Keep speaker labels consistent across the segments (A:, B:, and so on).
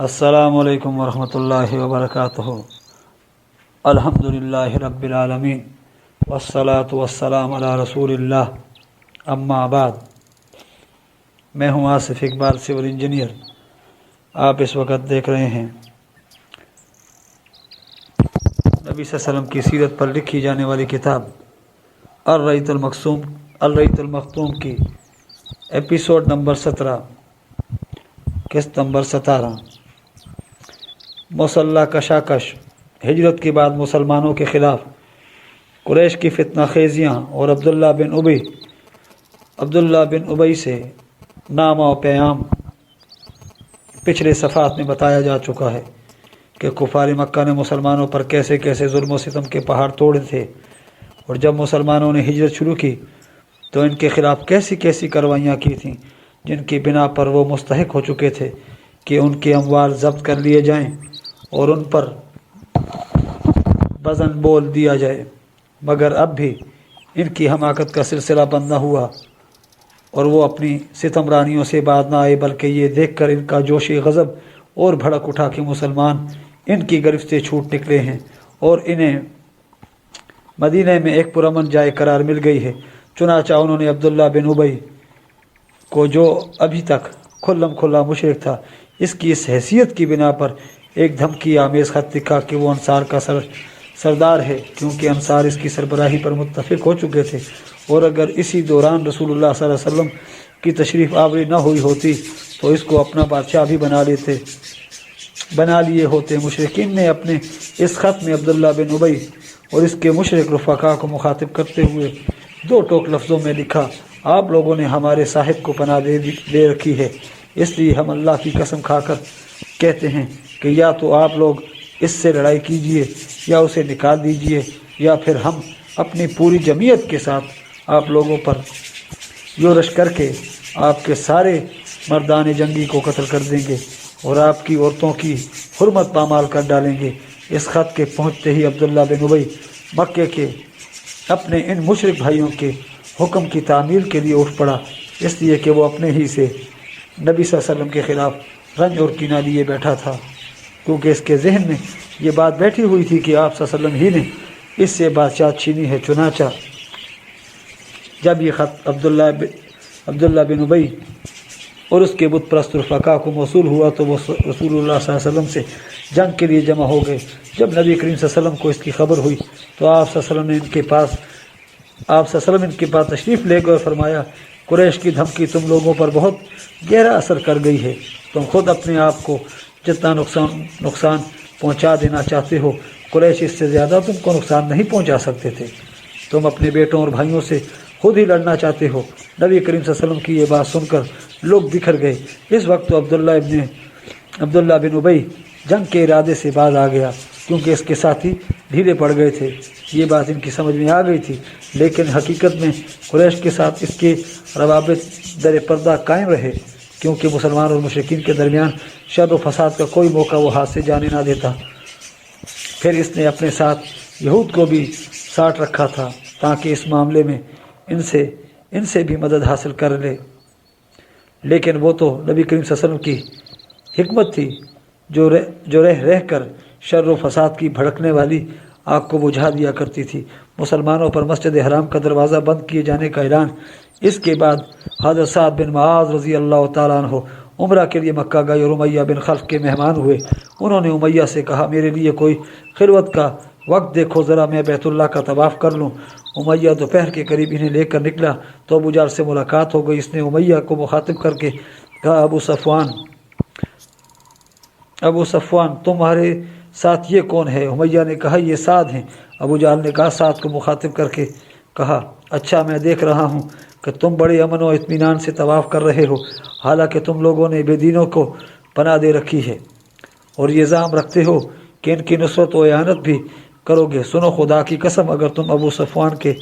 A: अस्सलामु अलैकुम वरहमतुल्लाहि वबरकातुहू। अल्हम्दुलिल्लाहि रब्बिल आलमीन वस्सलातु वस्सलामु अला रसूलिल्लाह, अम्मा बाद। मैं हूँ आसिफ इकबाल, सिविल इंजीनियर। आप इस वक्त देख रहे हैं नबी सल्लल्लाहु अलैहि वसल्लम की सीरत पर लिखी जाने वाली किताब अर्रईतुल मख्तूम की एपिसोड नंबर 17, किस्त नंबर 17। मुसल्ला कशाकश। हिजरत के बाद मुसलमानों के ख़िलाफ़ कुरैश की फितना खेजियाँ और अब्दुल्ला बिन उबई से नामा और पैगाम। पिछले सफ़ात में बताया जा चुका है कि कुफार मक्का ने मुसलमानों पर कैसे कैसे जुल्म व सितम के पहाड़ तोड़े थे, और जब मुसलमानों ने हिजरत शुरू की तो इनके ख़िलाफ़ कैसी कैसी कार्रवाइयाँ की थीं, जिनकी बिना पर वो मुस्तहिक हो चुके थे कि उनके अमवाल ज़ब्त कर लिए जाएं और उन पर वज़न बोल दिया जाए। मगर अब भी इनकी हमाकत का सिलसिला बंद न हुआ और वो अपनी सितमरानियों से बाज न आए, बल्कि ये देखकर इनका जोश गज़ब और भड़क उठा कि मुसलमान इनकी गिरफ्त से छूट निकले हैं और इन्हें मदीने में एक पुरअमन जाए करार मिल गई है। चुनाचा उन्होंने अब्दुल्ला बिन उबई को, जो अभी तक खुल्लम खुल्ला मुशरिक था, इसकी इस हैसियत की बिना पर एक धमकी आमेज़ ख़त लिखा कि वो अंसार का सरदार है, क्योंकि अंसार इसकी सरबराही पर मुत्तफ़िक हो चुके थे, और अगर इसी दौरान रसूलुल्लाह सल्लल्लाहु अलैहि वसल्लम की तशरीफ़ आवरी न हुई होती तो इसको अपना बादशाह भी बना लिए होते। मुशरिकीन ने अपने इस ख़त में अब्दुल्ला बिन उबई और इसके मुशरिक रुफ़क़ा को मुखातिब करते हुए दो टोक लफ्ज़ों में लिखा, आप लोगों ने हमारे साहिब को पनाह दे रखी है, इसलिए हम अल्लाह की कसम खाकर कहते हैं कि या तो आप लोग इससे लड़ाई कीजिए या उसे निकाल दीजिए, या फिर हम अपनी पूरी जमीयत के साथ आप लोगों पर योरश करके आपके सारे मर्दान जंगी को कत्ल कर देंगे और आपकी औरतों की हुर्मत पामाल कर डालेंगे। इस ख़त के पहुँचते ही अब्दुल्ला बिन उबई मक्के के अपने इन मुशरिक भाइयों के हुक्म की तामील के लिए उठ पड़ा, इसलिए कि वो अपने ही से नबी सल्लल्लाहु अलैहि वसल्लम के ख़िलाफ़ रंज और कीना लिए बैठा था, क्योंकि इसके जहन में ये बात बैठी हुई थी कि आप सल्लल्लाहु अलैहि वसल्लम ही ने इससे बादशाह छीनी है। चुनाचा जब ये ख़त अब्दुल्ला बिन उबई और उसके बुत परस्त रुफ़क़ा को मौसूल हुआ तो वो रसूलुल्लाह सल्लल्लाहु अलैहि वसल्लम से जंग के लिए जमा हो गए। जब नबी करीम सल्लल्लाहु अलैहि वसल्लम को इसकी खबर हुई तो आप सल्लल्लाहु अलैहि वसल्लम इनके पास तशरीफ़ ले गए और फरमाया, कुरैश की धमकी तुम लोगों पर बहुत गहरा असर कर गई है। तुम खुद अपने आप को जितना नुकसान पहुंचा देना चाहते हो, कुरैश इससे ज़्यादा तुमको नुकसान नहीं पहुंचा सकते थे। तुम अपने बेटों और भाइयों से खुद ही लड़ना चाहते हो। नबी करीम सल्लल्लाहु अलैहि वसल्लम की ये बात सुनकर लोग बिखर गए। इस वक्त तो अब्दुल्ला बिन उबई जंग के इरादे से बाज आ गया, क्योंकि इसके साथी ढीले पड़ गए थे। ये बात इनकी समझ में आ गई थी, लेकिन हकीकत में कुरैश के साथ इसके रवाबित दर पर्दा कायम रहे, क्योंकि मुसलमान और मुशरिकीन के दरमियान शर व फसाद का कोई मौका वो हाथ से जाने ना देता। फिर इसने अपने साथ यहूद को भी साथ रखा था, ताकि इस मामले में इनसे भी मदद हासिल कर ले। लेकिन वो तो नबी करीम सल्लल्लाहु अलैहि वसल्लम की हिकमत थी, जो रह कर शर व फसाद की भड़कने वाली आग को बुझा दिया करती थी। मुसलमानों पर मस्जिद हराम का दरवाज़ा बंद किए जाने का ऐलान। इसके बाद हज़रत साद बिन मुआज़ रज़ी अल्लाह तआला अन्हु उम्रा के लिए मक्का गए और उमैया बिन खल्फ के मेहमान हुए। उन्होंने उमैया से कहा, मेरे लिए कोई खिलवत का वक्त देखो, ज़रा मैं बैतुल्लाह का तवाफ़ कर लूँ। उमैया दोपहर के करीब इन्हें लेकर निकला तो अबू जहल से मुलाकात हो गई। इसने उमैया को मुखातिब करके कहा, अबू सफ़वान तुम्हारे साथ ये कौन है? उमैया ने कहा, ये साद हैं। अबू जहल ने कहा, साद को मुखातिब करके कहा, अच्छा मैं देख रहा हूँ कि तुम बड़े अमन और इत्मीनान से तवाफ़ कर रहे हो, हालांकि तुम लोगों ने बेदीनों को पनाह दे रखी है और ये इल्ज़ाम रखते हो कि इनकी नुसरत और इआनत भी करोगे। सुनो, खुदा की कसम, अगर तुम अबू सफ़वान के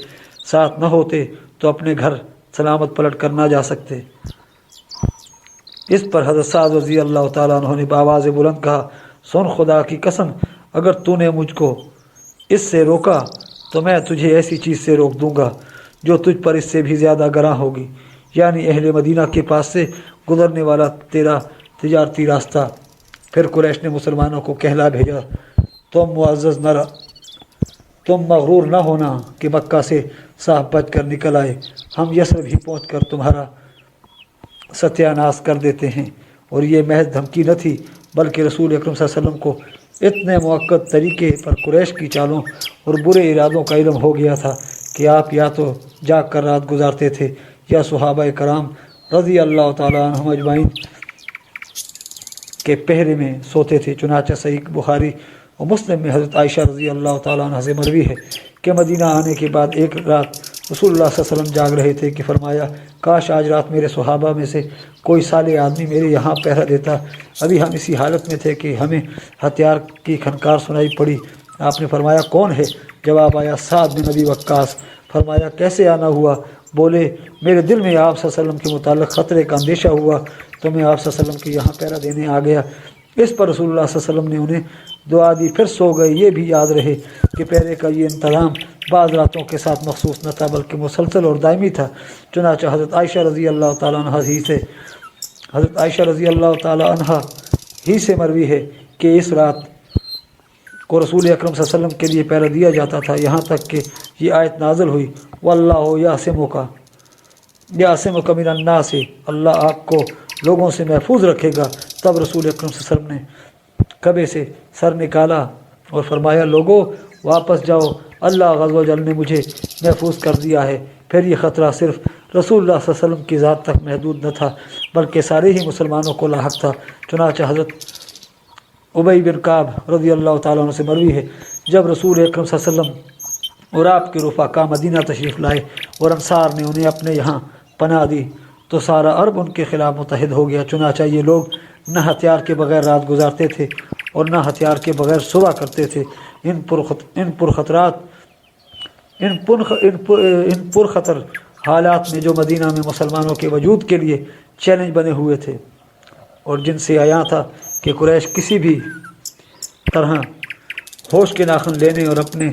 A: साथ न होते तो अपने घर सलामत पलट कर ना जा सकते। इस पर हज़रत साद रज़ी अल्लाह तआला अन्हु ने बावाज़ बुलंद कहा, सुन, खुदा की कसम, अगर तूने मुझको इससे रोका तो मैं तुझे ऐसी चीज़ से रोक दूंगा जो तुझ पर इससे भी ज़्यादा गरां होगी, यानी अहले मदीना के पास से गुज़रने वाला तेरा तिजारती रास्ता। پھر قریش نے مسلمانوں کو کہلا بھیجا، تم معزز نہ تم مغرور نہ ہونا کہ مکہ سے صاف بچ کر نکل آئے، ہم یثرب ہی پہنچ کر تمہارا ستیہ ناش کر دیتے ہیں۔ اور یہ محض دھمکی نہ تھی، بلکہ رسول اکرم صلی اللہ علیہ وسلم کو اتنے موقت طریقے پر قریش کی چالوں اور برے ارادوں کا علم ہو گیا تھا کہ آپ یا تو جاگ کر رات گزارتے تھے یا صحابہ کرام رضی اللہ تعالیٰ عنہم اجمعین کے پہرے میں سوتے تھے۔ چنانچہ صحیح بخاری اور مسلم میں حضرت عائشہ رضی اللہ تعالیٰ عنہ سے مروی ہے کہ مدینہ آنے کے بعد ایک رات رسول اللہ صلی اللہ علیہ وسلم جاگ رہے تھے کہ فرمایا، کاش آج رات میرے صحابہ میں سے کوئی صالح آدمی میرے یہاں پہرا دیتا۔ ابھی ہم اسی حالت میں تھے کہ ہمیں ہتھیار کی کھنکار سنائی پڑی۔ آپ نے فرمایا، کون ہے؟ جواب آیا، سعد بن ابی وقاص۔ فرمایا، کیسے آنا ہوا؟ بولے، میرے دل میں آپ صلی اللہ علیہ وسلم کے متعلق خطرے کا اندیشہ ہوا تو میں آپ صلی اللہ علیہ وسلم کے یہاں پہرا دینے آ گیا۔ اس پر رسول اللہ صلی اللہ علیہ وسلم نے انہیں دعا دی، پھر سو گئے۔ یہ بھی یاد رہے کہ پہرے کا یہ انتظام بعض راتوں کے ساتھ مخصوص نہ تھا بلکہ مسلسل اور دائمی تھا۔ چنانچہ حضرت عائشہ رضی اللہ تعالیٰ عنہ ہی سے مروی ہے کہ اس رات کو رسول اکرم صلی اللہ علیہ وسلم کے لیے پہرا دیا جاتا تھا، یہاں تک کہ یہ آیت نازل ہوئی، واللہ یعصمک من الناس، اللہ آپ کو لوگوں سے محفوظ رکھے گا۔ تب رسول اکرم صلی اللہ علیہ وسلم نے کعبے سے سر نکالا اور فرمایا، لوگوں واپس جاؤ، اللہ عز و جل نے مجھے محفوظ کر دیا ہے۔ پھر یہ خطرہ صرف رسول اللہ صلی اللہ علیہ وسلم کی ذات تک محدود نہ تھا بلکہ سارے ہی مسلمانوں کو لاحق تھا۔ چنانچہ حضرت ابی بن کعب رضی اللہ تعالیٰ عنہ سے مروی ہے، جب رسول اکرم صلی اللہ علیہ وسلم اور آپ کے رفقا مدینہ تشریف لائے اور انصار نے انہیں اپنے یہاں پناہ دی تو سارا عرب ان کے خلاف متحد ہو گیا۔ چنانچہ یہ لوگ نہ ہتھیار کے بغیر رات گزارتے تھے اور نہ ہتھیار کے بغیر صبح کرتے تھے۔ ان پرخطر حالات میں جو مدینہ میں مسلمانوں کے وجود کے لیے چیلنج بنے ہوئے تھے اور جن سے عیاں تھا کہ قریش کسی بھی طرح ہوش کے ناخن لینے اور اپنے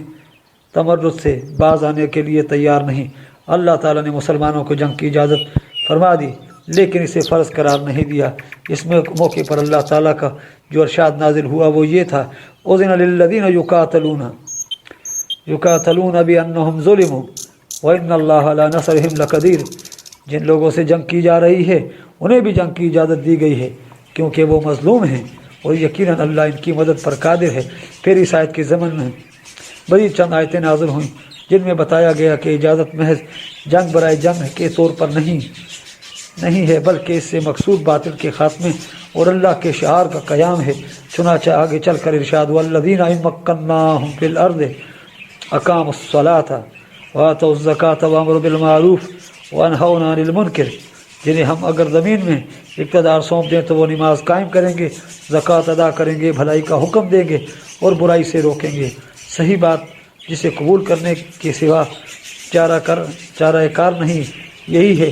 A: تمرد سے باز آنے کے لیے تیار نہیں، اللہ تعالیٰ نے مسلمانوں کو جنگ کی اجازت فرما دی لیکن اسے فرض قرار نہیں دیا۔ اس موقع پر اللہ تعالیٰ کا جو ارشاد نازل ہوا وہ یہ تھا، اذن للذین یقاتلون بانہم ظلموا وان اللہ علی نصرہم لقدیر، جن لوگوں سے جنگ کی جا رہی ہے انہیں بھی جنگ کی اجازت دی گئی ہے کیونکہ وہ مظلوم ہیں اور یقیناً اللہ ان کی مدد پر قادر ہے۔ پھر اس آیت کے ضمن میں بڑی چند آیتیں نازل ہوئیں جن میں بتایا گیا کہ اجازت محض جنگ برائے جنگ کے طور پر نہیں ہے بلکہ اس سے مقصود باطل کے خاتمے اور اللہ کے شعار کا قیام ہے۔ چنانچہ آگے چل کر ارشاد، والذین ان مکناہم فی الارض اقاموا الصلاۃ وآتوا الزکاۃ وامروا بالمعروف وانہون عن المنکر، جنہیں ہم اگر زمین میں اقتدار سونپ دیں تو وہ نماز قائم کریں گے، زکوٰۃ ادا کریں گے، بھلائی کا حکم دیں گے اور برائی سے روکیں گے۔ صحیح بات جسے قبول کرنے کے سوا چارہ کار نہیں یہی ہے۔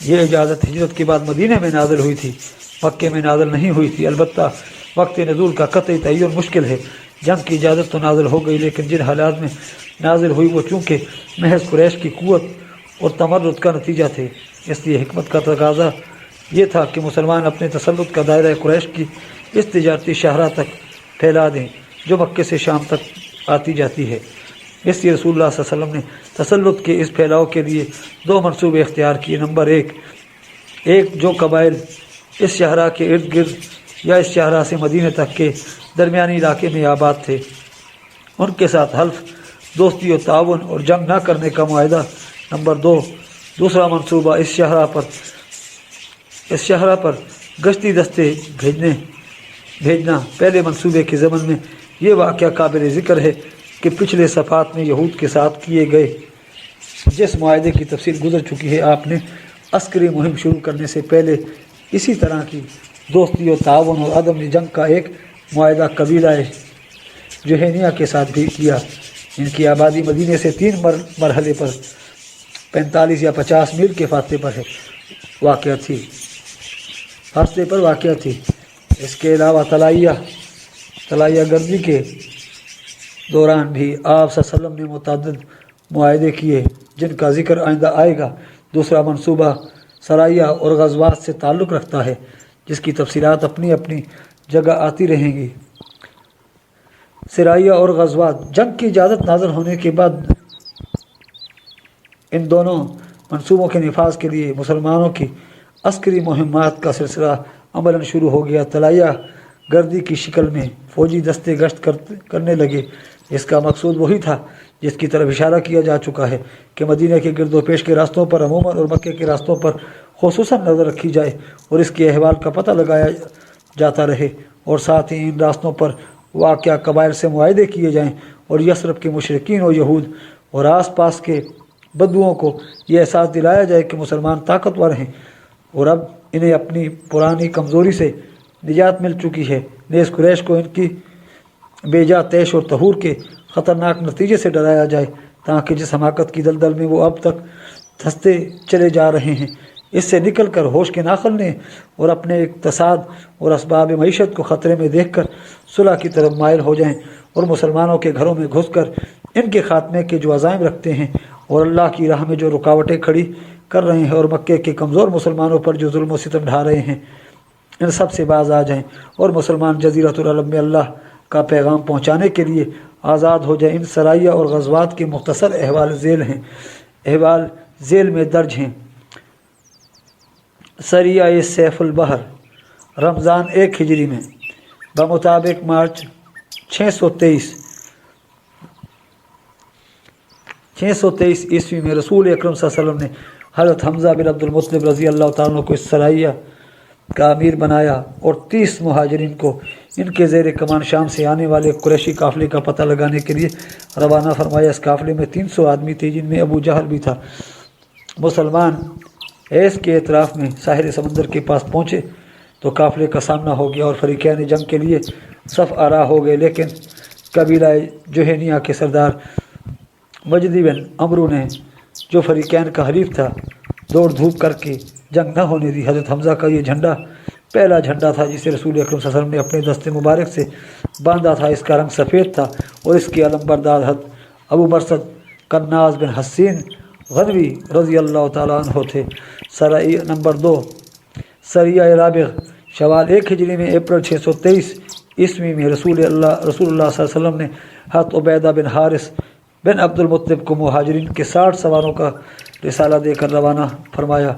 A: یہ اجازت ہجرت کے بعد مدینہ میں نازل ہوئی تھی، مکے میں نازل نہیں ہوئی تھی۔ البتہ وقت نزول کا قطعی تعین مشکل ہے۔ جنگ کی اجازت تو نازل ہو گئی لیکن جن حالات میں نازل ہوئی وہ چونکہ محض قریش کی قوت اور تمرد کا نتیجہ تھے، اس لیے حکمت کا تقاضا یہ تھا کہ مسلمان اپنے تسلط کا دائرہ قریش کی اس تجارتی شاہراہ تک پھیلا دیں جو مکے سے شام تک آتی جاتی ہے۔ اس لیے رسول اللہ صلی اللہ علیہ وسلم نے تسلط کے اس پھیلاؤ کے لیے دو منصوبے اختیار کیے۔ نمبر ایک جو قبائل اس شاہراہ کے ارد گرد یا اس شاہراہ سے مدینہ تک کے درمیانی علاقے میں آباد تھے ان کے ساتھ حلف، دوستی و تعاون اور جنگ نہ کرنے کا معاہدہ۔ نمبر دوسرا منصوبہ اس شاہراہ پر گشتی دستے بھیجنا۔ پہلے منصوبے کے ضمن میں یہ واقعہ قابل ذکر ہے کہ پچھلے صفحات میں یہود کے ساتھ کیے گئے جس معاہدے کی تفصیل گزر چکی ہے، آپ نے عسکری مہم شروع کرنے سے پہلے اسی طرح کی دوستی و تعاون اور عدم جنگ کا ایک معاہدہ قبیلہ جوہینیہ کے ساتھ بھی کیا۔ ان کی آبادی مدینے سے 3 مرحلے پر 45 یا 50 میل کے فاصلے پر واقع تھی۔ اس کے علاوہ طلائیہ گردی کے دوران بھی آپ صلی اللہ علیہ وسلم نے متعدد معاہدے کیے جن کا ذکر آئندہ آئے گا۔ دوسرا منصوبہ سرایہ اور غزوات سے تعلق رکھتا ہے جس کی تفصیلات اپنی जगह आती रहेंगी। सिराया और गज़वात। जंग की इजाज़त नाज़िल होने के बाद इन दोनों मंसूबों के नफाज के लिए मुसलमानों की अस्करी मुहिम्मात का सिलसिला अमलन शुरू हो गया। तलाया गर्दी की शक्ल में फ़ौजी दस्ते गश्त करने लगे। इसका मकसूद वही था जिसकी तरफ इशारा किया जा चुका है कि मदीना के गिरदो पेश के रास्तों पर अमूमन और मक्के के रास्तों पर खुसूसन नज़र रखी जाए और इसके अहवाल का पता लगाया जाता रहे, और साथ ही इन रास्तों पर वाक़या कबाइल से मुआहदे किए जाएँ और यसरब के मुशरिकीन और यहूद और आस पास के बदुओं को यह एहसास दिलाया जाए कि मुसलमान ताकतवर हैं और अब इन्हें अपनी पुरानी कमज़ोरी से निजात मिल चुकी है। नेज़ कुरैश को इनकी बेजा तैश और तहूर के ख़तरनाक नतीजे से डराया जाए, ताकि जिस हमाकत की दलदल में वो अब तक धंसते चले जा रहे हैं इससे निकल कर होश के ना खोलने और अपने इक़्तिसाद और असबाब मईशत को ख़तरे में देख कर सुलह की तरफ माइल हो जाएँ और मुसलमानों के घरों में घुस कर इनके ख़ात्मे के जो अज़ाइम रखते हैं और अल्लाह की राह में जो रुकावटें खड़ी कर रहे हैं और मक्के के कमज़ोर मुसलमानों पर जो जुल्म व सितम ढा रहे हैं, इन सब से बाज आ जाएं और मुसलमान जज़ीरतुल अरब में अल्लाह का पैगाम पहुँचाने के लिए आज़ाद हो जाएं। इन सराया और गज़वात के मुख्तसर अहवाल झेल में दर्ज हैं। सरिया सैफुल बहर रमज़ान 1 हिजरी में बमुताबिक मार्च 623 ईस्वी में रसूल अकरम सल्लल्लाहु अलैहि वसल्लम ने हज़रत हमज़ा बिन अब्दुल मुत्तलिब रज़ी अल्लाह तआला अन्हु को इस सराया का अमीर बनाया और 30 मुहाजिरीन को इनके ज़ेर कमान शाम से आने वाले कुरैशी काफ़िले का पता लगाने के लिए रवाना फरमाया। इस काफ़िले में 300 आदमी थे जिनमें अबू जहल भी था। मुसलमान ऐस के एतराफ़ में साहिल समंदर के पास पहुँचे तो काफ़िले का सामना हो गया और फरीक़ैन जंग के लिए सफ़ आरा हो गए, लेकिन कबीला जुहैनिया के सरदार मजदी बिन अमरू ने, जो फरीक़ैन का हरीफ था, दौड़ धूप करके जंग न होने दी। हज़रत हमज़ा का ये झंडा पहला झंडा था जिसे रसूल अकरम सल्लल्लाहु अलैहि वसल्लम ने अपने दस्ते मुबारक से बांधा था। इसका रंग सफ़ेद था और इसके अलमबरदार हज़रत अबू मरसद कन्नाज बिन हसीन गनवी रज़ी अल्लाह तआला अन्हु थे। सराया नंबर 2 सरिया राबिग़ शवाल 1 हिजरी में अप्रैल 623 ईस्वी में रसूलुल्लाह सल्लल्लाहु अलैहि वसल्लम ने हज़रत उबैदा बिन हारिस बिन अब्दुल मुत्तलिब को मुहाजिरीन के 60 सवारों का रिसाला देकर रवाना फरमाया।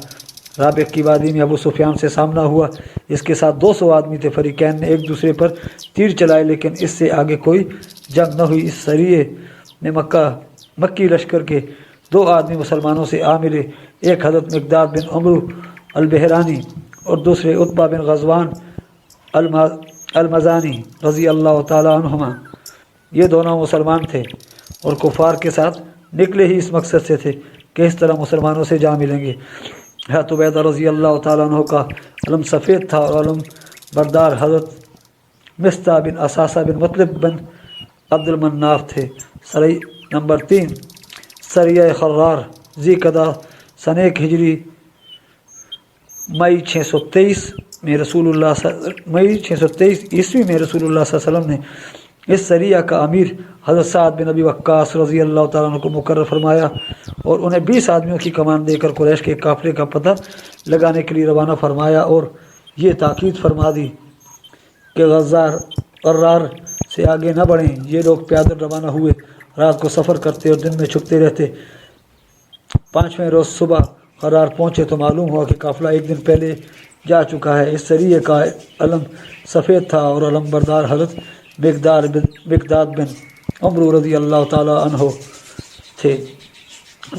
A: राबिग़ की वादी में अबू सुफियान से सामना हुआ। इसके साथ 200 आदमी थे। फरीक़ैन ने एक दूसरे पर तीर चलाए, लेकिन इससे आगे कोई जंग न हुई। इस सरिये में मक्की लश्कर के 2 आदमी मुसलमानों से आ मिले। एक हज़रत मिक़दाद बिन अमरू अल-बहरानी और दूसरे उत्बा बिन गज़वान अल-मज़ानी रज़ी अल्लाह तआला अन्हुमा। ये दोनों मुसलमान थे और कुफ़ार के साथ निकले ही इस मकसद से थे कि इस तरह मुसलमानों से जा मिलेंगे। हज़रत उबैदा रज़ी अल्लाह तआला अन्हु का अलम सफ़ेद था और अलम बरदार हज़रत मिस्ता बिन असासा बिन मुत्तलिब बिन अब्दुल मन्नाफ थे। सरिया नंबर 3 सरिया खर्रार ज़ीक़दा सन 1 हिजरी मई 623 ईस्वी में रसूलुल्लाह सल्लल्लाहु अलैहि वसल्लम ने इस सरिया का अमीर हज़रत साद बिन अबी वक्कास रज़ी अल्लाह तआला अन्हु को मुकर्रर फरमाया और उन्हें 20 आदमियों की कमान देकर कुरैश के काफ़िले का पता लगाने के लिए रवाना फरमाया और ये ताकीद फरमा दी कि ग़र्रार से आगे न बढ़ें। ये लोग पैदल रवाना हुए, रात को सफ़र करते और दिन में छुपते रहते। 5वें रोज़ सुबह ग़र्रार पहुँचे तो मालूम हुआ कि काफ़िला एक दिन पहले जा चुका है। इस सरिये का अलम सफ़ेद था और अलम बरदार हज़रत मिक़दाद बिन अमरू रज़ी अल्लाह तआला अन्हु थे।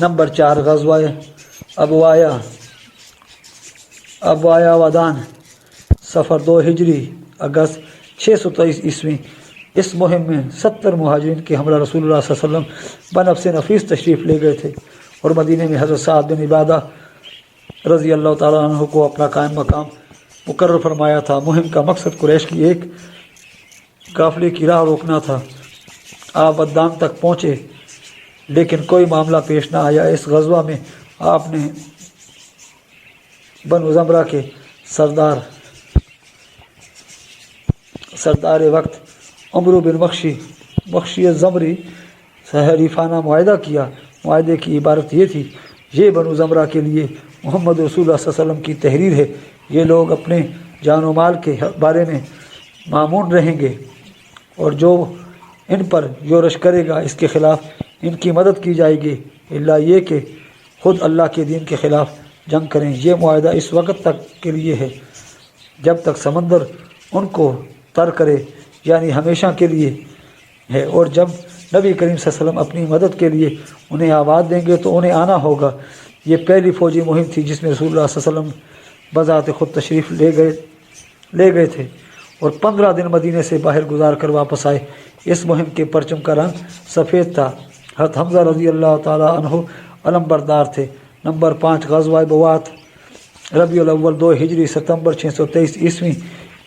A: नंबर 4 ग़ज़वा अबवाया वदान सफ़र 2 हिजरी अगस्त 623 ईस्वी। इस मुहिम में 70 मुहाजिरीन के हमरा रसूलुल्लाह सल्लल्लाहु अलैहि वसल्लम बनफ़्से नफ़ीस तशरीफ़ ले गए थे और मदीने में हज़रत साद बिन इबादा रज़ी अल्लाह तआला अन्हु को अपना कायम मकाम मुकर्रर फरमाया था। मुहिम का मकसद कुरैश की एक काफ़िले की राह रोकना था। आप बद्दान तक पहुँचे लेकिन कोई मामला पेश ना आया। इस ग़ज़वा में आपने बनु ज़मरा के सरदार वक्त अमरू बिन बख्शी ज़मरी हरीफाना मुआहदा किया। मुआहदे की इबारत ये थी, ये बनु ज़मरा के लिए मोहम्मद रसूलुल्लाह सल्लल्लाहु अलैहि वसल्लम की तहरीर है। ये लोग अपने जान व माल के बारे में मामून रहेंगे और जो इन पर योरश करेगा इसके ख़िलाफ़ इनकी मदद की जाएगी, इल्ला ये कि ख़ुद अल्लाह के दीन के ख़िलाफ़ जंग करें। ये मुआहदा इस वक्त तक के लिए है जब तक समंदर उनको तर करे, यानी हमेशा के लिए है। और जब नबी करीम सल्लल्लाहु अलैहि वसल्लम अपनी मदद के लिए उन्हें आवाज़ देंगे तो उन्हें आना होगा। ये पहली फ़ौजी मुहिम थी जिसमें रसूलुल्लाह सल्लल्लाहु अलैहि वसल्लम बज़ात खुद तशरीफ़ ले गए थे और 15 दिन मदीने से बाहर गुजार कर वापस आए। इस मुहिम के परचम का रंग सफ़ेद था। हज़रत हमज़ा रज़ी अल्लाह ताला अन्हु अलमबरदार थे। नंबर 5 ग़ज़वा बवात रबीउल अव्वल 2 हिजरी सितंबर 623 ईस्वी।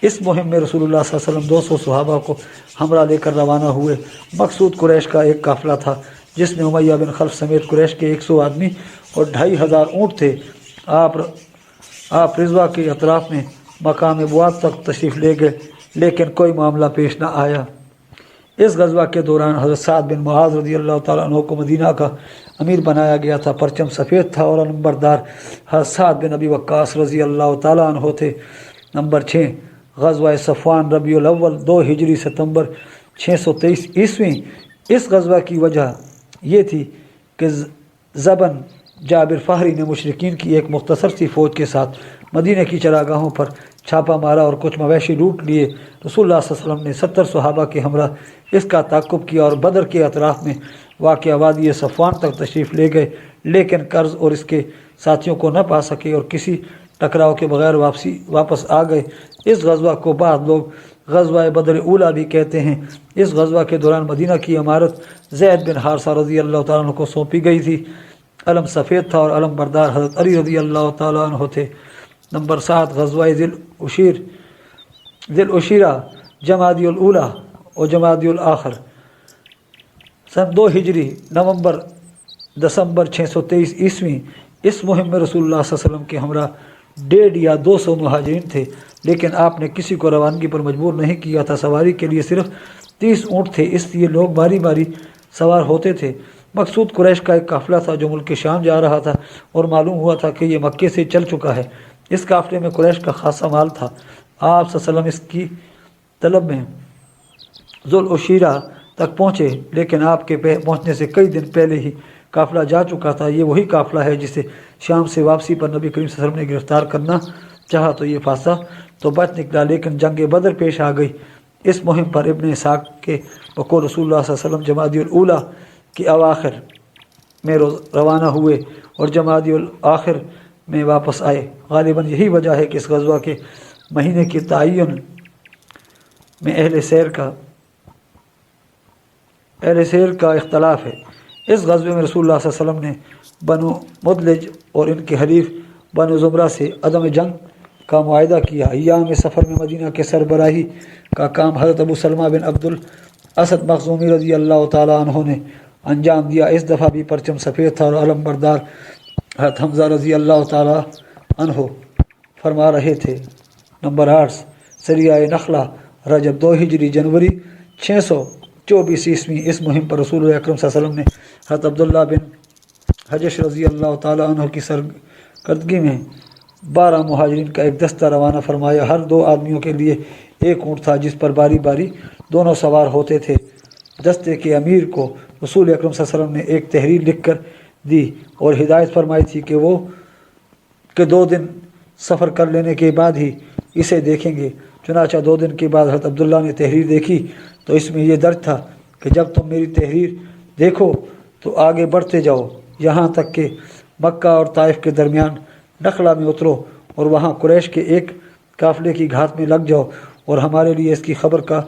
A: इस मुहिम में रसूलुल्लाह सल्लल्लाहु अलैहि वसल्लम 200 सहाबा को हमरा लेकर रवाना हुए। मकसूद कुरैश का एक काफ़िला था जिसमें उमैया बिन खल्फ समेत कुरैश के 100 आदमी और 2500 ऊँट थे। आप रिजवा के अतराफ़ में मकाम बुआत तक तशरीफ़ ले गए, लेकिन कोई मामला पेश न आया। इस गज़वा के दौरान हज़रत साद बिन मुआज़ रज़ी अल्लाह ताला अन्हु को मदीना का अमीर बनाया गया था। परचम सफ़ेद था और नंबरदार हज़रत साद बिन अबी वक्कास रज़ी अल्लाह ताला अन्हु थे। नंबर 6 ग़ज़वा सफ़वान रबीउल अव्वल 2 हिजरी सितंबर 623 ईस्वी। इस गज़वा की वजह ये थी कि ज़बन जाबिर फ़हरी ने मुशरिकीन की एक मुख्तसर सी फ़ौज के साथ मदीने की चरागाहों पर छापा मारा और कुछ मवेशी लूट लिए। रसूलुल्लाह सल्लल्लाहु अलैहि वसल्लम ने 70 सहाबा के हमरा इसका ताक़ुब किया और बदर के अतराफ़ में वाक़िआ वादी सफ़वान तक तशरीफ़ ले गए, लेकिन कर्ज़ और इसके साथियों को न पा सके और किसी टकराव के बगैर वापस आ गए। इस गज़वा को बाद लोग ग़ज़वा बदर ऊला भी कहते हैं। इस गज़वा के दौरान मदीना की इमारत ज़ैद बिन हारसा रज़ी अल्लाह ताला अन्हु को सौंपी गई थी। अलम सफ़ेद था और अलम बरदार हज़रत अली रज़ी अल्लाह ताला अन्हु थे। नंबर 7 ग़ज़वा ज़िल उशीरा जमादियुल ऊला और जमादियुल आखिर सन 2 हिजरी नवंबर दिसंबर 623 ईस्वी। इस मुहिम में रसूलुल्लाह सल्लल्लाहु अलैहि वसल्लम के हमरा 150 या 200 मुहाजिरीन थे, लेकिन आपने किसी को रवानगी पर मजबूर नहीं किया था। सवारी के लिए सिर्फ 30 ऊँट थे, इसलिए लोग बारी बारी सवार होते थे। मकसूद कुरैश का एक काफ़िला था जो मुल्क शाम जा रहा था और मालूम हुआ था कि ये मक्के से चल चुका है। इस काफ़िले में कुरैश का खासा माल था। आप सल्लल्लाहु अलैहि वसल्लम इसकी तलब में ज़ुल उशीरा तक पहुँचे, लेकिन आपके पहुँचने से कई दिन पहले ही काफ़िला जा चुका था। ये वही काफ़िला है जिसे शाम से वापसी पर नबी करीम सल्लल्लाहु अलैहि वसल्लम ने गिरफ़्तार करना चाहा तो ये फासा तो बच निकला, लेकिन जंग बदर पेश आ गई। इस मुहिम पर इब्न इसाक के बकौल रसूलुल्लाह सल्लल्लाहु अलैहि वसल्लम जमादियुल ऊला के अवाखिर में रवाना हुए और जमादियुल आखिर में वापस आए। गालिबन यही वजह है कि इस गज़वा के महीने की तयन में अहले सैर का इख्तलाफ है। इस गज़वे में रसूलुल्लाह सल्लल्लाहु अलैहि वसल्लम ने बनु मुदलिज और इनके हरीफ बनु ज़ुमरा से अदम जंग का मुआहिदा किया। अय्याम सफ़र में मदीना के सरबराही का काम हज़रत अबू सलमा बिन अब्दुल असद मखज़ूमी रज़ी अल्लाह ताला अन्हु ने अंजाम दिया। इस दफ़ा भी परचम सफ़ेद था और अलम बरदार हज़रत हमज़ा रज़ी अल्लाह ताला अन्हु फरमा रहे थे। नंबर 8 सरिया नखला रजब 2 हिजरी जनवरी 624 ईस्वी। इस मुहिम पर रसूल अकरम सल्लल्लाहु अलैहि वसल्लम ने हज़रत अब्दुल्ला बिन हजश रज़ी अल्लाह ताला अन्हु की सरकर्दगी में 12 मुहाजिरीन का एक दस्ता रवाना फरमाया। हर 2 आदमियों के लिए एक ऊँट था जिस पर बारी बारी दोनों सवार होते थे। दस्ते के अमीर को रसूल अकरम सल्लल्लाहु अलैहि वसल्लम ने एक तहरीर लिख कर दी और हिदायत फरमाई थी कि 2 दिन सफ़र कर लेने के बाद ही इसे देखेंगे। चुनाचा 2 दिन के बाद हज़रत अब्दुल्ला ने तहरीर देखी तो इसमें यह दर्ज था कि जब तुम मेरी तहरीर देखो तो आगे बढ़ते जाओ, यहाँ तक कि मक्का और ताइफ के दरमियान नखला में उतरो और वहाँ कुरैश के एक काफ़िले की घात में लग जाओ और हमारे लिए इसकी खबर का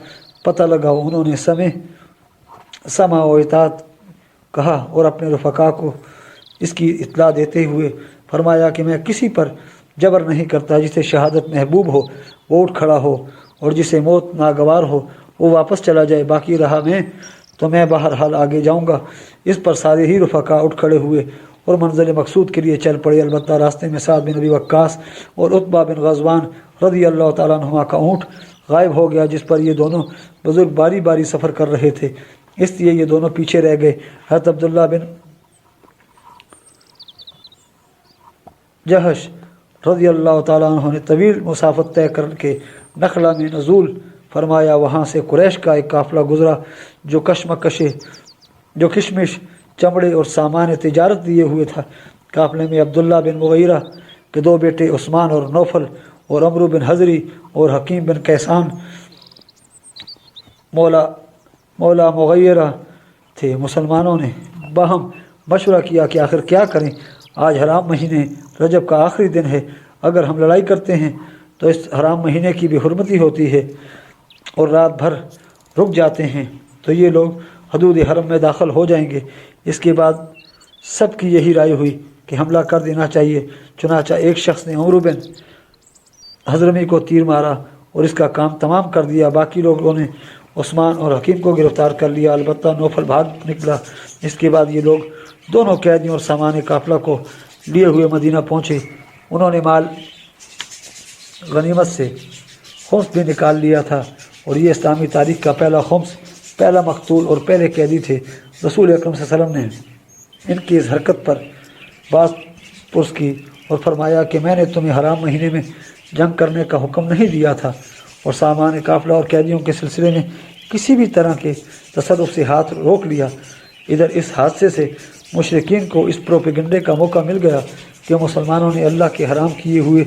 A: पता लगाओ। उन्होंने समा व इताअत कहा और अपने रफ़क़ा को इसकी इत्तला देते हुए फरमाया कि मैं किसी पर जबर नहीं करता। जिसे शहादत महबूब हो वो उठ खड़ा हो और जिसे मौत नागवार हो वो वापस चला जाए, बाकी रहा मैं बहरहाल आगे जाऊंगा। इस पर सारे ही रफ़क़ा उठ खड़े हुए और मंज़िल मकसूद के लिए चल पड़े। अलबत्ता रास्ते में साद बिन अबी वक्कास और उतबा बिन ग़ज़वान रज़ी अल्लाह ताला अन्हुमा का ऊँट गायब हो गया, जिस पर ये दोनों बुज़ुर्ग बारी बारी सफ़र कर रहे थे, इसलिए ये दोनों पीछे रह गए। हज़रत अब्दुल्ला बिन जहश रज़ी अल्लाह ताला अन्हु ने तवील मुसाफ़त तय करके नखला में नज़ूल फरमाया वहाँ से कुरैश का एक काफ़िला गुज़रा जो किशमिश, चमड़े और सामान तिजारत लिए हुए था। काफ़िले में अब्दुल्ला बिन मुगीरा के दो बेटे उस्मान और नौफल और अमरू बिन हजरी और हकीम बिन कैसान मौला मुगीरा थे। मुसलमानों ने बाहम मशवरा किया कि आखिर क्या करें, आज हराम महीने रजब का आखिरी दिन है, अगर हम लड़ाई करते हैं तो इस हराम महीने की भी हुर्मती होती है और रात भर रुक जाते हैं तो ये लोग हदूद हरम में दाखिल हो जाएंगे। इसके बाद सबकी यही राय हुई कि हमला कर देना चाहिए। चुनाचा एक शख्स ने अमरू बिन हजरमी को तीर मारा और इसका काम तमाम कर दिया। बाकी लोगों ने उस्मान और हकीम को गिरफ़्तार कर लिया, अलबत्ता नौफल भाग निकला। इसके बाद ये लोग दोनों कैदियों और सामान काफ़िला को लिए हुए मदीना पहुँचे। उन्होंने माल गनीमत से खुम्स भी निकाल लिया था और ये इस्लामी तारीख़ का पहला खुम्स, पहला मकतूल और पहले कैदी थे। रसूल अकरम सल्लल्लाहु अलैहि वसल्लम ने इनकी इस हरकत पर बात पुरस की और फरमाया कि मैंने तुम्हें हराम महीने में जंग करने का हुक्म नहीं दिया था और सामान काफ़िला और कैदियों के सिलसिले में किसी भी तरह के तसर्रुफ से हाथ रोक लिया। इधर इस हादसे से मुशरिकीन को इस प्रोपेगेंडे का मौका मिल गया कि मुसलमानों ने अल्लाह के हराम किए हुए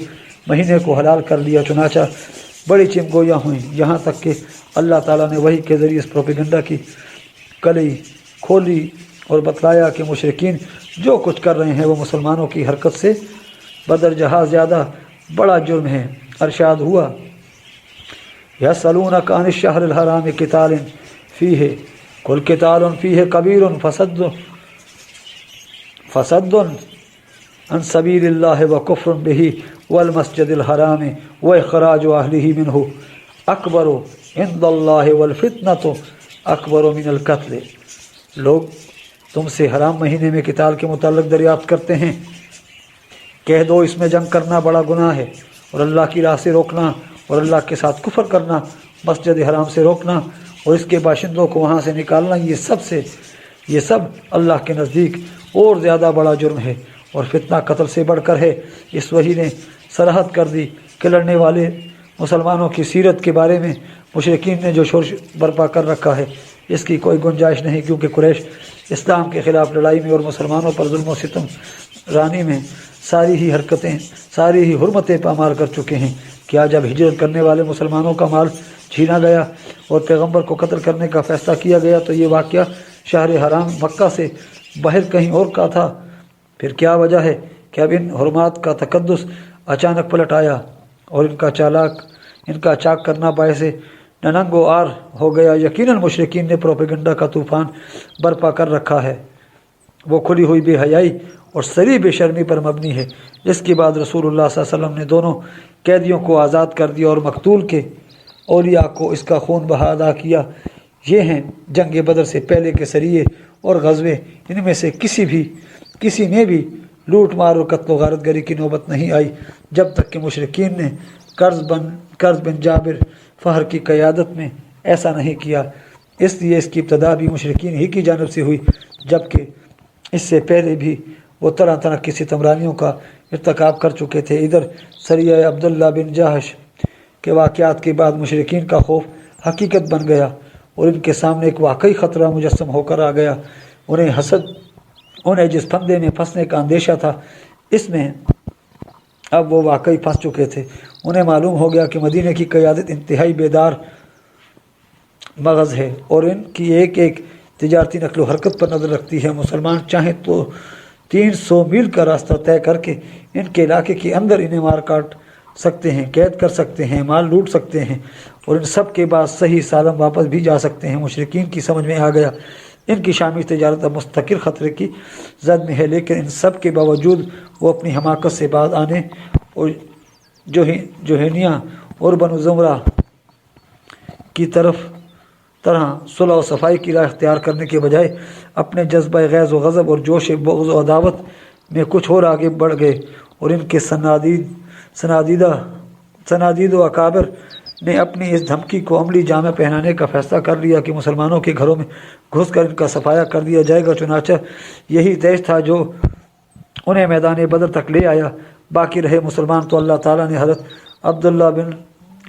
A: महीने को हलाल कर लिया। चुनाचा बड़ी चिमगोयाँ हुई, यहाँ तक कि अल्लाह ताला ने वही के ज़रिए इस प्रोपेगेंडा की कली खोली और बतलाया कि मुशरिकीन जो कुछ कर रहे हैं वो मुसलमानों की हरकत से बदरजहा ज़्यादा बड़ा जुर्म है। अरशाद हुआ, यसअलूनक अनिश शहरिल हराम क़ितालिन फ़ीहि कुल क़ितालुन फ़ीहि कबीरुन फसद्दुन अन सबीलिल्लाहि व कुफ्रुन बिही वल मस्जिदिल हराम व इख़राजु अहलिही मिन्हु अकबरु इंदल्लाहि वल फितनतु अकबरु मिनल क़त्ल। लोग तुमसे हराम महीने में क़िताल के मुताल्लिक़ दरियाफ्त करते हैं, कह दो इसमें जंग करना बड़ा गुनाह है और अल्लाह की राह से रोकना और अल्लाह के साथ कुफ्र करना, मस्जिद हराम से रोकना और इसके बाशिंदों को वहाँ से निकालना, ये सब अल्लाह के नज़दीक और ज़्यादा बड़ा जुर्म है और फितना कत्ल से बढ़कर है। इस वही ने सरहद कर दी कि लड़ने वाले मुसलमानों की सीरत के बारे में मुशरिकीन ने जो शोर बर्पा कर रखा है इसकी कोई गुंजाइश नहीं, क्योंकि कुरैश इस्लाम के ख़िलाफ़ लड़ाई में और मुसलमानों पर जुल्म व सितम रानी में सारी ही हरकतें, सारी ही हुर्मतें पामाल कर चुके हैं। क्या जब हिजरत करने वाले मुसलमानों का माल छीना गया और पैगंबर को कत्ल करने का फ़ैसला किया गया तो ये वाक़या शहर हराम मक्का से बाहर कहीं और का था? फिर क्या वजह है कि अब इन हुर्मात का तकद्दुस अचानक पलट आया और इनका चाक करना बायसे ननंगो आर हो गया? यकीनन मुशरिकीन ने प्रोपेगेंडा का तूफ़ान बर्पा कर रखा है, वो खुली हुई बेहयाई और सरी बेशर्मी पर मबनी है। इसके बाद रसूलुल्लाह सल्लल्लाहु अलैहि वसल्लम ने दोनों कैदियों को आज़ाद कर दिया और मकतूल के औलिया को इसका खून बहा अदा किया। ये हैं जंग बदर से पहले के सरिये और गज़वे, इनमें से किसी में भी लूट मार और कत्ल गारतगरी की नौबत नहीं आई जब तक कि मुशरिकीन ने कर्ज़ बिन जाबिर फ़हर की क़यादत में ऐसा नहीं किया। इसलिए इसकी इब्तदा भी मुशरिकीन ही की जानिब से हुई, जबकि इससे पहले भी वो तरह तरह की सितमरानियों का इर्तिकाब कर चुके थे। इधर सरिया अब्दुल्ला बिन जहश के वाक़यात के बाद मुशरिकीन का खौफ हकीकत बन गया और इनके सामने एक वाकई ख़तरा मुजस्सम होकर आ गया। उन्हें जिस फंदे में फंसने का अंदेशा था, इसमें अब वो वाकई फंस चुके थे। उन्हें मालूम हो गया कि मदीने की क़यादत इंतहाई बेदार मगज़ है और इनकी एक एक तिजारती नकलो हरकत पर नज़र रखती है। मुसलमान चाहें तो 300 मील का रास्ता तय करके इनके इलाके के अंदर इन्हें मार काट सकते हैं, कैद कर सकते हैं, माल लूट सकते हैं और इन सब के बाद सही सालम वापस भी जा सकते हैं। मुशरिकीन की समझ में आ गया इनकी शामी तजारत अब मुस्तकिल ख़तरे की जद में है, लेकिन इन सब के बावजूद वो अपनी हमाकत से बाज आने और जोहनिया और बनु ज़ुमरा की तरह सुलह और सफाई की राह इख्तियार करने के बजाय अपने जज्बा गैज़ व गज़ब और जोश बुग़्ज़ व अदावत में कुछ और आगे बढ़ गए और इनके सनादीद व अकाबिर ने अपनी इस धमकी को अमली जामे पहनाने का फ़ैसला कर लिया कि मुसलमानों के घरों में घुसकर इनका सफाया कर दिया जाएगा। चुनांचे यही देश था जो उन्हें मैदान बदर तक ले आया। बाकी रहे मुसलमान तो अल्लाह ताला ने हज़रत अब्दुल्ला बिन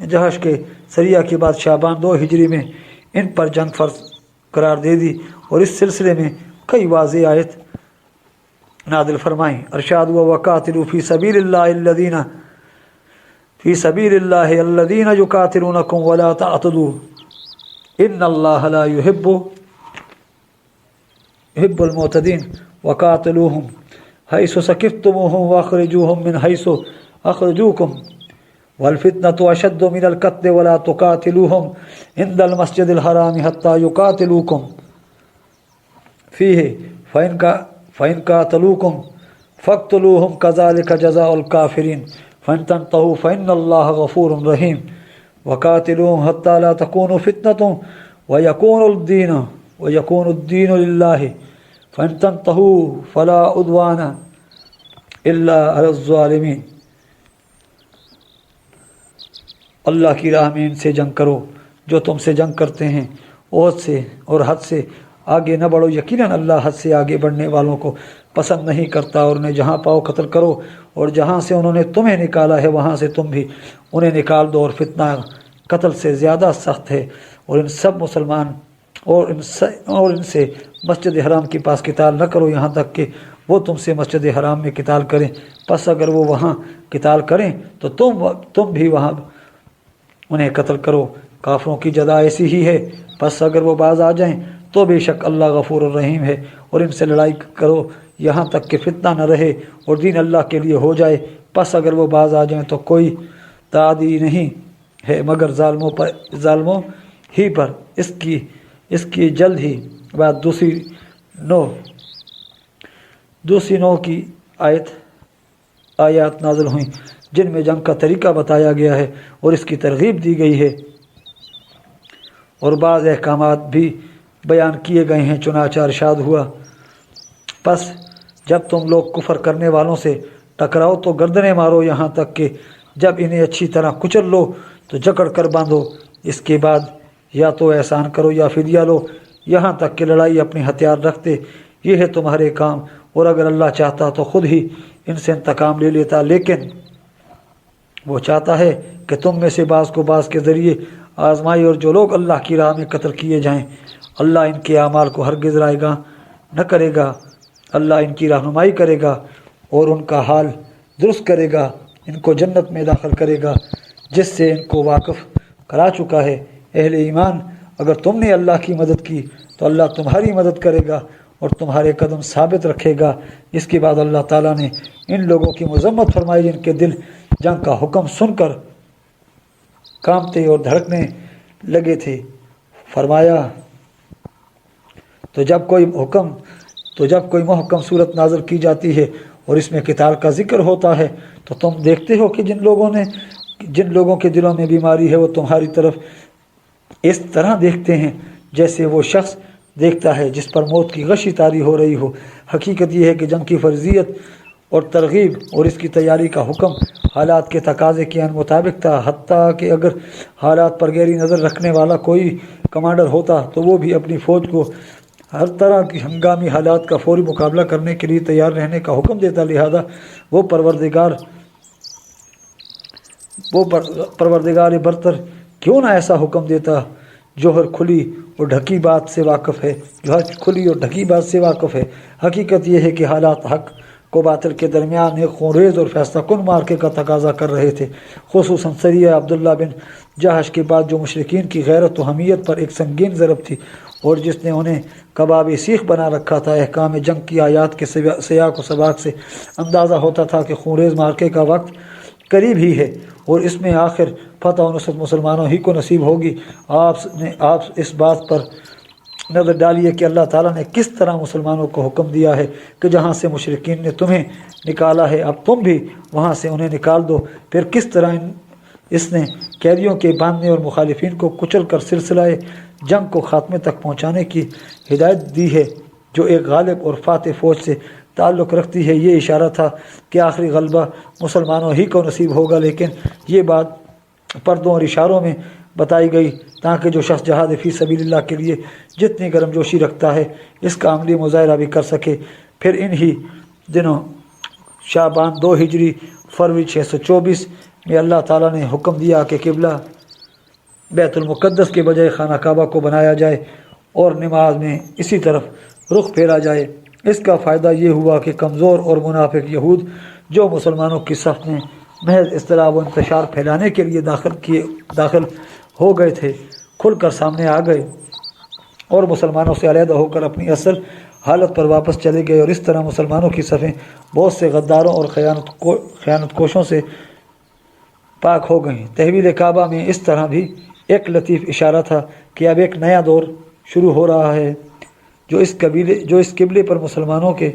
A: जहश के सरिया के बाद शाबान 2 हिजरी में इन पर जंग फर्ज करार दे दी और इस सिलसिले में कई वाज़ेह आयत नादिल फरमाई। अरशाद हुआ वक़ातिलू फ़ी सबीलिल्लाहि अल्लज़ीना युक़ातिलूनकुम वला तअतदू इन्नल्लाह ला युहिब्बुल मुअतदीन वक़ातिलूहुम हैसु सक़िफ़्तुमूहुम वअख़रिजूहुम मिन हैसु अख़रजूकुम वल फितनतु अशद्दु मिनल क़त्ल वला तुक़ातिलूहुम इंदल मस्जिदिल हराम हत्ता युक़ातिलूकुम फ़ीहि फ़इन क़ातलूकुम फ़क़्तुलूहुम कज़ालिका जज़ाउल काफ़िरीन फ़इन तंतहू फ़इन्नल्लाह गफ़ूरुर रहीम वक़ातिलूहुम हत्ता ला तकूनु फ़ितनतुन वयकूनुद्दीनु लिल्लाहि फ़इन तंतहू फ़ला उद्वान इल्ला अलज़्ज़ालिमीन। अल्लाह की राह में इनसे जंग करो जो तुमसे जंग करते हैं, ओहद से और हद से आगे न बढ़ो, यकीनन अल्लाह हद से आगे बढ़ने वालों को पसंद नहीं करता। और उन्हें जहाँ पाओ कत्ल करो और जहाँ से उन्होंने तुम्हें निकाला है वहाँ से तुम भी उन्हें निकाल दो, और फितना कत्ल से ज़्यादा सख्त है। और इन सब मुसलमान और इनसे मस्जिद हराम के पास किताल न करो यहाँ तक कि वो तुमसे मस्जिद हराम में किताल करें। बस अगर वो वहाँ किताल करें तो तुम भी वहाँ उन्हें कत्ल करो। काफरों की जज़ा ऐसी ही है, बस अगर वो बाज आ जाएं तो बेशक अल्लाह गफूर रहीम है। और इनसे लड़ाई करो यहाँ तक कि फितना न रहे और दीन अल्लाह के लिए हो जाए। बस अगर वो बाज आ जाएं तो कोई तादी नहीं है मगर ज़ालिमों ही पर। इसकी जल्द ही बाद दूसरी नौ की आयत नाज़िल हुई जिनमें जंग का तरीका बताया गया है और इसकी तरगीब दी गई है और बाज़ अहकामात भी बयान किए गए हैं। चुनांचे इरशाद हुआ, बस जब तुम लोग कुफर करने वालों से टकराओ तो गर्दनें मारो यहाँ तक कि जब इन्हें अच्छी तरह कुचल लो तो जकड़ कर बांधो। इसके बाद या तो एहसान करो या फिदिया लो यहाँ तक कि लड़ाई अपने हथियार रखते। ये है तुम्हारे काम, और अगर अल्लाह चाहता तो खुद ही इनसे इंतकाम ले लेता, लेकिन वो चाहता है कि तुम में से बाज़ को बाज़ के ज़रिए आजमाई। और जो लोग अल्लाह की राह में कत्ल किए जाएं अल्लाह इनके आमाल को हरगिज़ रायगा न करेगा। अल्लाह इनकी रहनुमाई करेगा और उनका हाल दुरुस्त करेगा, इनको जन्नत में दाखिल करेगा जिससे इनको वाकिफ़ करा चुका है। अहले ईमान, अगर तुमने अल्लाह की मदद की तो अल्लाह तुम्हारी मदद करेगा और तुम्हारे कदम साबित रखेगा। इसके बाद अल्लाह ताला ने इन लोगों की मज़म्मत फरमाई जिनके दिल जंग का हुक्म सुनकर कांपते और धड़कने लगे थे। फरमाया, तो जब कोई मुहकम सूरत नाज़िल की जाती है और इसमें किताल का जिक्र होता है तो तुम देखते हो कि जिन लोगों के दिलों में बीमारी है वो तुम्हारी तरफ इस तरह देखते हैं जैसे वो शख्स देखता है जिस पर मौत की गशी तारी हो रही हो। हकीकत यह है कि जंग की फर्जियत और तरगीब और इसकी तैयारी का हुक्म हालात के तकाजे के मुताबिक था। हत्ता कि अगर हालात पर गहरी नज़र रखने वाला कोई कमांडर होता तो वो भी अपनी फ़ौज को हर तरह की हंगामी हालात का फौरी मुकाबला करने के लिए तैयार रहने का हुक्म देता। लिहाजा वो परवरदिगार बरतर क्यों ना ऐसा हुक्म देता जो हर खुली और ढकी बात से वाकिफ़ है। हकीकत यह है कि हालात हक को बातिल के दरमियान एक खूनरेज़ और फैसला कुन मार्के का तकाजा कर रहे थे। खुसूसन सरिया अब्दुल्ला बिन जहश के बाद जो मुशरिकीन की गैरत व हमीयत पर एक संगीन ज़रब थी और जिसने उन्हें कबाब सीख बना रखा था। अहकाम जंग की आयात के सियाक व सबक से अंदाज़ा होता था कि खूनरेज़ मार्के का वक्त करीब ही है और इसमें आखिर फ़तह और नुसरत मुसलमानों ही को नसीब होगी। आप इस बात पर नज़र डालिए कि अल्लाह ताला ने किस तरह मुसलमानों को हुक्म दिया है कि जहाँ से मुशरिकीन ने तुम्हें निकाला है अब तुम भी वहाँ से उन्हें निकाल दो। फिर किस तरह इसने कैदियों के बांधने और मुखालिफिन को कुचल कर सिलसिला जंग को ख़ात्मे तक पहुँचाने की हिदायत दी है जो एक गालिब और फातह फ़ौज से ताल्लुक़ रखती है। ये इशारा था कि आखिरी गलबा मुसलमानों ही को नसीब होगा, लेकिन ये बात पर्दों और इशारों में बताई गई ताकि जो शख्स जहाद फ़ी सबीलिल्लाह के लिए जितनी गर्मजोशी रखता है इसका अमली मुज़ाहरा भी कर सके। फिर इन्हीं दिनों शाबान 2 हिजरी फरवरी 624 میں اللہ تعالیٰ نے حکم دیا کہ قبلہ بیت المقدس کے بجائے خانہ کعبہ کو بنایا جائے اور نماز میں اسی طرف رخ پھیرا جائے۔ اس کا فائدہ یہ ہوا کہ کمزور اور منافق یہود جو مسلمانوں کی صف میں محض اضطراب و انتشار پھیلانے کے لیے داخل ہو گئے تھے، کھل کر سامنے آ گئے اور مسلمانوں سے علیحدہ ہو کر اپنی اصل حالت پر واپس چلے گئے، اور اس طرح مسلمانوں کی صفیں بہت سے غداروں اور خیانت کوشوں سے پاک ہو گئیں۔ تحویل کعبہ میں اس طرح بھی ایک لطیف اشارہ تھا کہ اب ایک نیا دور شروع ہو رہا ہے جو اس قبلے پر مسلمانوں کے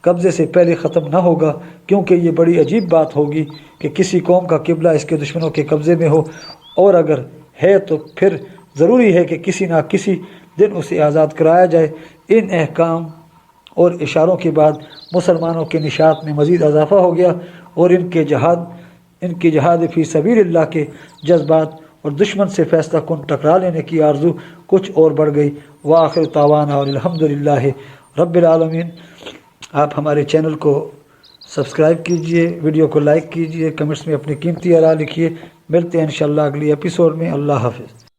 A: قبضے سے پہلے ختم نہ ہوگا، کیونکہ یہ بڑی عجیب بات ہوگی کہ کسی قوم کا قبلہ اس کے دشمنوں کے قبضے میں ہو، اور اگر ہے تو پھر ضروری ہے کہ کسی نہ کسی دن اسے آزاد کرایا جائے۔ ان احکام اور اشاروں کے بعد مسلمانوں کے نشاط میں مزید اضافہ ہو گیا، اور ان کے جہاد فی سبیل اللہ کے جذبات اور دشمن سے فیصلہ کن ٹکرا لینے کی آرزو کچھ اور بڑھ گئی۔ وآخر دعوانا الحمد للہ رب العالمین۔ آپ ہمارے چینل کو سبسکرائب کیجئے، ویڈیو کو لائک کیجئے، کمنٹس میں اپنی قیمتی آراء لکھیے۔ ملتے ہیں انشاءاللہ اگلی ایپیسوڈ میں۔ اللہ حافظ۔